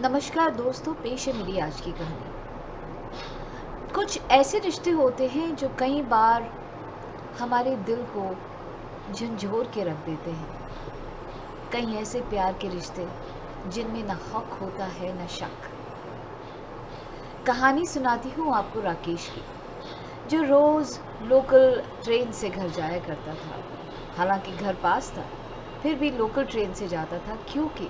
नमस्कार दोस्तों, पेश है मेरी आज की कहानी। कुछ ऐसे रिश्ते होते हैं जो कई बार हमारे दिल को झंझोर के रख देते हैं। कई ऐसे प्यार के रिश्ते जिनमें न हक होता है न शक। कहानी सुनाती हूँ आपको राकेश की, जो रोज़ लोकल ट्रेन से घर जाया करता था। हालांकि घर पास था, फिर भी लोकल ट्रेन से जाता था क्योंकि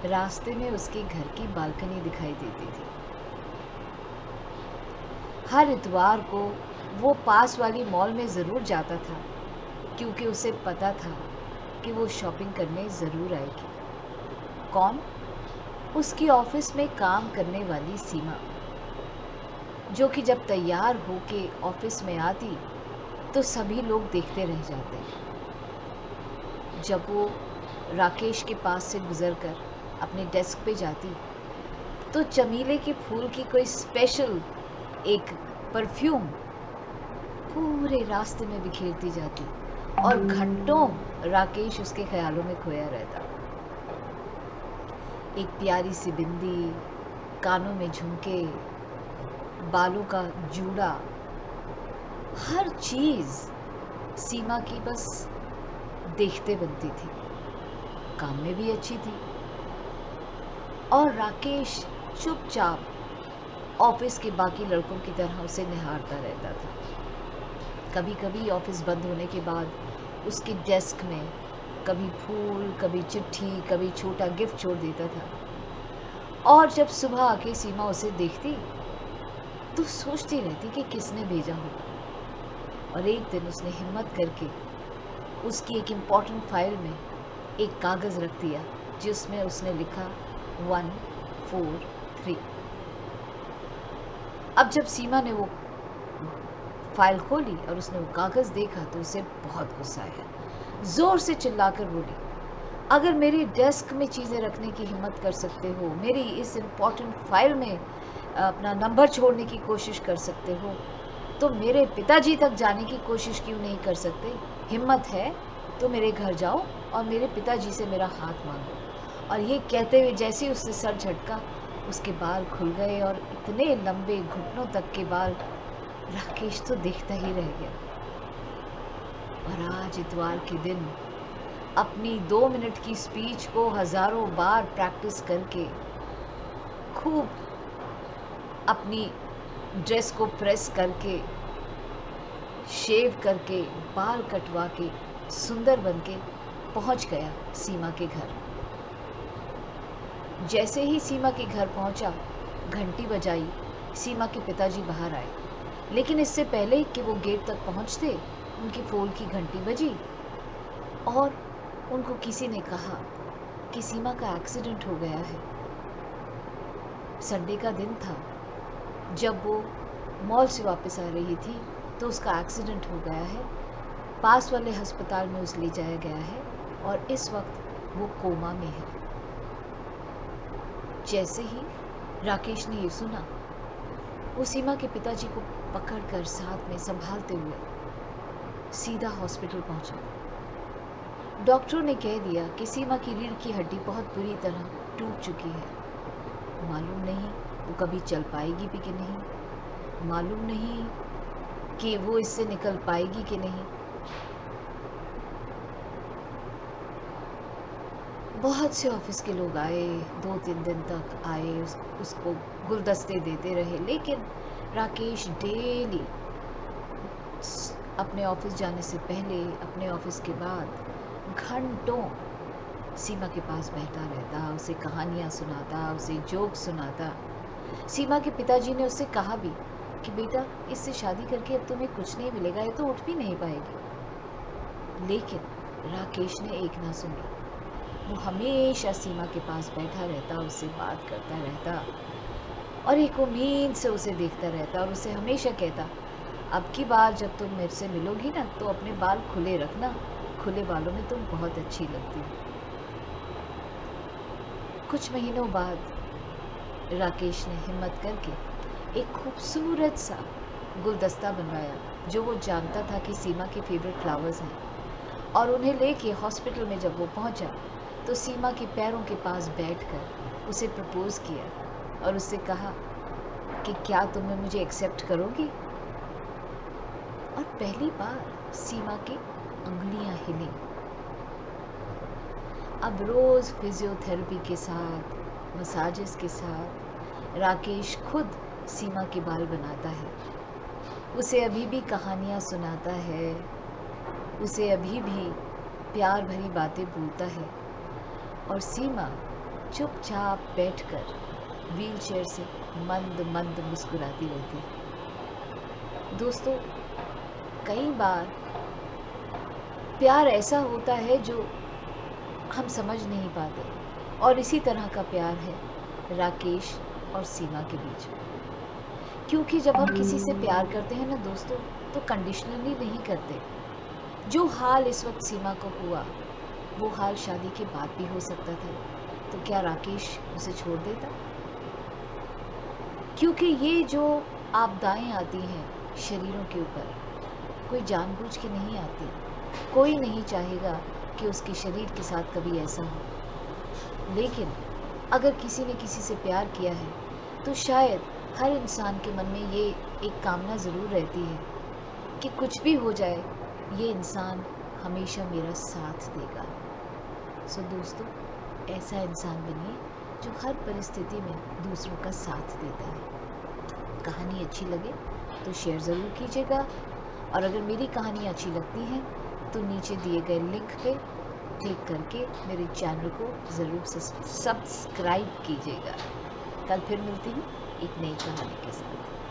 रास्ते में उसके घर की बालकनी दिखाई देती थी। हर इतवार को वो पास वाली मॉल में ज़रूर जाता था क्योंकि उसे पता था कि वो शॉपिंग करने ज़रूर आएगी। कौन? उसकी ऑफिस में काम करने वाली सीमा, जो कि जब तैयार होके ऑफिस में आती तो सभी लोग देखते रह जाते। जब वो राकेश के पास से गुजरकर अपने डेस्क पे जाती तो चमेली के फूल की कोई स्पेशल एक परफ्यूम पूरे रास्ते में बिखेरती जाती और घंटों राकेश उसके ख्यालों में खोया रहता। एक प्यारी सी बिंदी, कानों में झुमके, बालों का जूड़ा, हर चीज सीमा की बस देखते बनती थी। काम में भी अच्छी थी और राकेश चुपचाप ऑफिस के बाकी लड़कों की तरह उसे निहारता रहता था। कभी कभी ऑफिस बंद होने के बाद उसके डेस्क में कभी फूल, कभी चिट्ठी, कभी छोटा गिफ्ट छोड़ देता था। और जब सुबह आके सीमा उसे देखती तो सोचती रहती कि किसने भेजा होगा। और एक दिन उसने हिम्मत करके उसकी एक इम्पॉर्टेंट फाइल में एक कागज़ रख दिया जिसमें उसने लिखा 143। अब जब सीमा ने वो फाइल खोली और उसने वो कागज़ देखा तो उसे बहुत गुस्सा आया। ज़ोर से चिल्लाकर बोली, अगर मेरी डेस्क में चीज़ें रखने की हिम्मत कर सकते हो, मेरी इस इम्पॉर्टेंट फाइल में अपना नंबर छोड़ने की कोशिश कर सकते हो, तो मेरे पिताजी तक जाने की कोशिश क्यों नहीं कर सकते? हिम्मत है तो मेरे घर जाओ और मेरे पिताजी से मेरा हाथ मांगो। और ये कहते हुए जैसे ही उसने सर झटका, उसके बाल खुल गए और इतने लंबे घुटनों तक के बाल। राकेश तो देखता ही रह गया। और आज इतवार के दिन अपनी 2 मिनट की स्पीच को हजारों बार प्रैक्टिस करके, खूब अपनी ड्रेस को प्रेस करके, शेव करके, बाल कटवा के, सुंदर बनके पहुंच गया सीमा के घर। जैसे ही सीमा के घर पहुंचा, घंटी बजाई, सीमा के पिताजी बाहर आए। लेकिन इससे पहले कि वो गेट तक पहुंचते, उनकी फ़ोन की घंटी बजी और उनको किसी ने कहा कि सीमा का एक्सीडेंट हो गया है। संडे का दिन था। जब वो मॉल से वापस आ रही थी तो उसका एक्सीडेंट हो गया है। पास वाले अस्पताल में उसे ले जाया गया है और इस वक्त वो कोमा में है। जैसे ही राकेश ने ये सुना, वो सीमा के पिताजी को पकड़कर साथ में संभालते हुए सीधा हॉस्पिटल पहुंचा। डॉक्टरों ने कह दिया कि सीमा की रीढ़ की हड्डी बहुत बुरी तरह टूट चुकी है। मालूम नहीं वो कभी चल पाएगी भी कि नहीं, मालूम नहीं कि वो इससे निकल पाएगी कि नहीं। बहुत से ऑफिस के लोग आए, 2-3 दिन तक आए, उसको गुलदस्ते देते रहे। लेकिन राकेश डेली अपने ऑफिस जाने से पहले, अपने ऑफिस के बाद घंटों सीमा के पास बैठा रहता, उसे कहानियाँ सुनाता, उसे जोक सुनाता। सीमा के पिताजी ने उससे कहा भी कि बेटा, इससे शादी करके अब तुम्हें कुछ नहीं मिलेगा, ये तो उठ भी नहीं पाएगी। लेकिन राकेश ने एक ना सुनी। वो हमेशा सीमा के पास बैठा रहता, उससे बात करता रहता और एक उम्मीद से उसे देखता रहता और उसे हमेशा कहता, अब की बार जब तुम मेरे से मिलोगी ना तो अपने बाल खुले रखना, खुले बालों में तुम बहुत अच्छी लगती हो। कुछ महीनों बाद राकेश ने हिम्मत करके एक खूबसूरत सा गुलदस्ता बनवाया जो वो जानता था कि सीमा के फेवरेट फ्लावर्स हैं, और उन्हें लेके हॉस्पिटल में जब वो पहुंचा तो सीमा के पैरों के पास बैठकर उसे प्रपोज किया और उससे कहा कि क्या तुम मुझे एक्सेप्ट करोगी। और पहली बार सीमा की उंगलियां हिली। अब रोज फिजियोथेरेपी के साथ, मसाजेस के साथ राकेश खुद सीमा के बाल बनाता है, उसे अभी भी कहानियाँ सुनाता है, उसे अभी भी प्यार भरी बातें बोलता है और सीमा चुपचाप बैठकर व्हीलचेयर से मंद मंद मुस्कुराती रहती है। दोस्तों, कई बार प्यार ऐसा होता है जो हम समझ नहीं पाते, और इसी तरह का प्यार है राकेश और सीमा के बीच में। क्योंकि जब हम किसी से प्यार करते हैं ना दोस्तों, तो कंडीशनली नहीं करते। जो हाल इस वक्त सीमा को हुआ, वो हाल शादी के बाद भी हो सकता था। तो क्या राकेश उसे छोड़ देता? क्योंकि ये जो आपदाएं आती हैं शरीरों के ऊपर, कोई जानबूझ के नहीं आती। कोई नहीं चाहेगा कि उसके शरीर के साथ कभी ऐसा हो। लेकिन अगर किसी ने किसी से प्यार किया है, तो शायद हर इंसान के मन में ये एक कामना ज़रूर रहती है कि कुछ भी हो जाए, ये इंसान हमेशा मेरा साथ देगा। सो दोस्तों, ऐसा इंसान बनिए जो हर परिस्थिति में दूसरों का साथ देता है। कहानी अच्छी लगे तो शेयर ज़रूर कीजिएगा, और अगर मेरी कहानी अच्छी लगती है तो नीचे दिए गए लिंक पे क्लिक करके मेरे चैनल को ज़रूर सब्सक्राइब कीजिएगा। कल फिर मिलती हूँ एक नई कहानी के साथ।